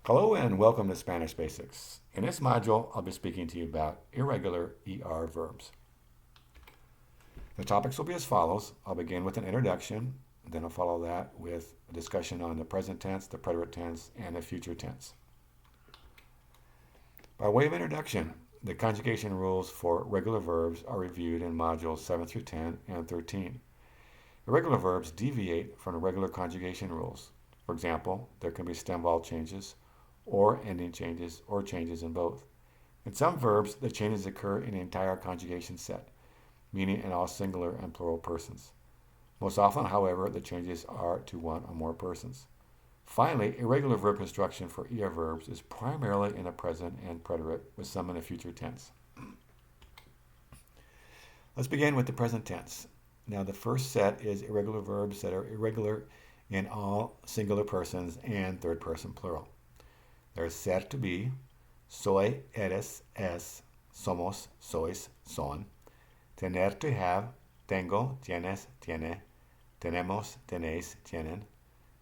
Hello and welcome to Spanish Basics. In this module, I'll be speaking to you about irregular ER verbs. The topics will be as follows. I'll begin with an introduction, then I'll follow that with a discussion on the present tense, the preterite tense, and the future tense. By way of introduction, the conjugation rules for regular verbs are reviewed in modules 7 through 10 and 13. Irregular verbs deviate from the regular conjugation rules. For example, there can be stem vowel changes, or ending changes, or changes in both. In some verbs, the changes occur in the entire conjugation set, meaning in all singular and plural persons. Most often, however, the changes are to one or more persons. Finally, irregular verb construction for ER verbs is primarily in the present and preterite, with some in the future tense. Let's begin with the present tense. Now, the first set is irregular verbs that are irregular in all singular persons and third person plural. There's ser to be, soy, eres, es, somos, sois, son. Tener to have, tengo, tienes, tiene. Tenemos, tenéis, tienen.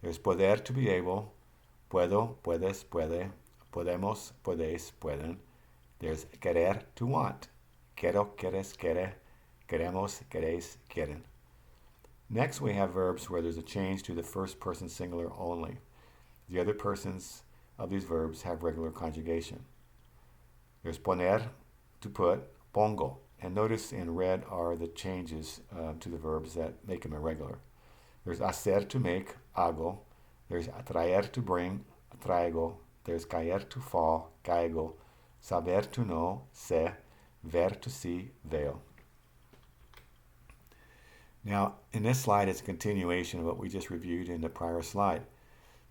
There's poder to be able, puedo, puedes, puede. Podemos, podéis, pueden. There's querer to want, quiero, quieres, quiere. Queremos, queréis, quieren. Next, we have verbs where there's a change to the first person singular only. The other persons of these verbs have regular conjugation. There's poner, to put, pongo. And notice in red are the changes to the verbs that make them irregular. There's hacer, to make, hago. There's atraer, to bring, traigo. There's caer, to fall, caigo. Saber, to know, sé. Ver, to see, veo. Now, in this slide, it's a continuation of what we just reviewed in the prior slide.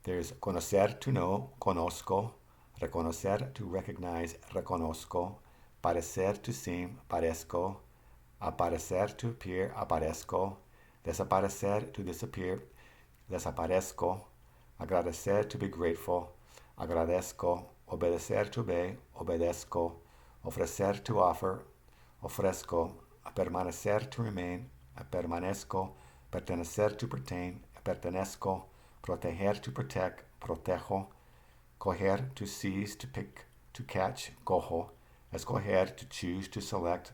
There's conocer, to know, conozco. Reconocer, to recognize, reconozco. Parecer, to seem, parezco. Aparecer, to appear, aparezco. Desaparecer, to disappear, desaparezco. Agradecer, to be grateful, agradezco. Obedecer, to obey, obedezco. Ofrecer, to offer, ofrezco. Permanecer, to remain, permanezco. Pertenecer, to pertain, pertenezco. Proteger, to protect, protejo. Coger, to seize, to pick, to catch, cojo. Escoger, to choose, to select,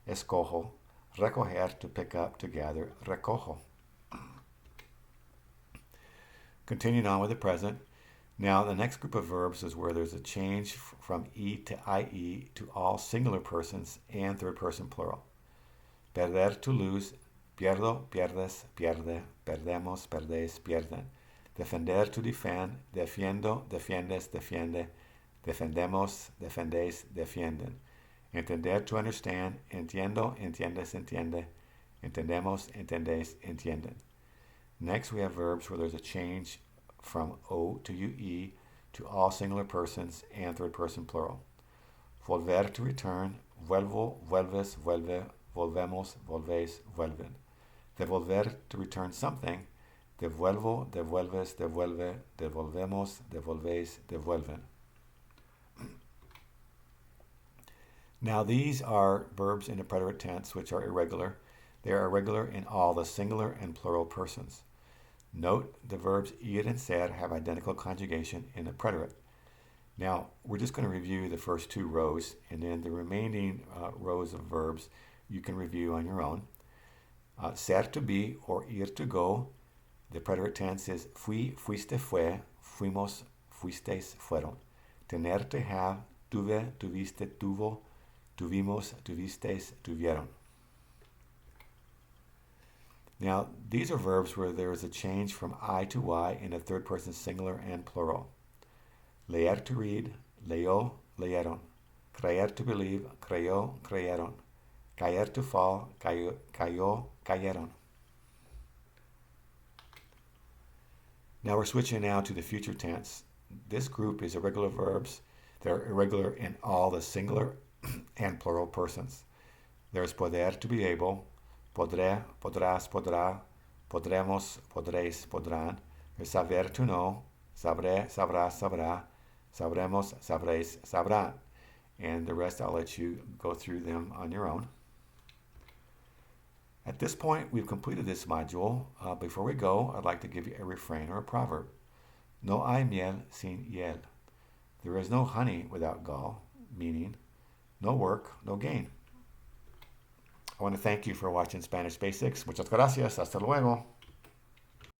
escojo. Recoger, to pick up, to gather, recojo. Continuing on with the present. Now, the next group of verbs is where there's a change from E to IE to all singular persons and third person plural. Perder, to lose, pierdo, pierdes, pierde, perdemos, perdéis, pierden. Defender, to defend, defiendo, defiendes, defiende, defendemos, defendéis, defienden. Entender, to understand, entiendo, entiendes, entiende, entendemos, entendéis, entienden. Next, we have verbs where there's a change from O to UE to all singular persons and third person plural. Volver, to return, vuelvo, vuelves, vuelve, volvemos, volvéis, vuelven. Devolver, to return something, devuelvo, devuelves, devuelve, devolvemos, devolvéis, devuelven. Now, these are verbs in the preterite tense which are irregular. They are irregular in all the singular and plural persons. Note the verbs ir and ser have identical conjugation in the preterite. Now, we're just going to review the first two rows, and then the remaining rows of verbs you can review on your own. Ser, to be, or ir, to go. The preterite tense is fui, fuiste, fue, fuimos, fuisteis, fueron. Tener, to have, tuve, tuviste, tuvo, tuvimos, tuvisteis, tuvieron. Now, these are verbs where there is a change from I to Y in the third person singular and plural. Leer, to read, leyó, leyeron. Creer, to believe, creyó, creyeron. Caer, to fall, cayó, cayeron. Now we're switching now to the future tense. This group is irregular verbs. They're irregular in all the singular and plural persons. There's poder, to be able, podré, podrás, podrá, podremos, podréis, podrán. There's saber, to know, sabré, sabrás, sabrá, sabremos, sabréis, sabrán. And the rest I'll let you go through them on your own. At this point, we've completed this module. Before we go, I'd like to give you a refrain or a proverb. No hay miel sin hiel. There is no honey without gall, meaning no work, no gain. I want to thank you for watching Spanish Basics. Muchas gracias. Hasta luego.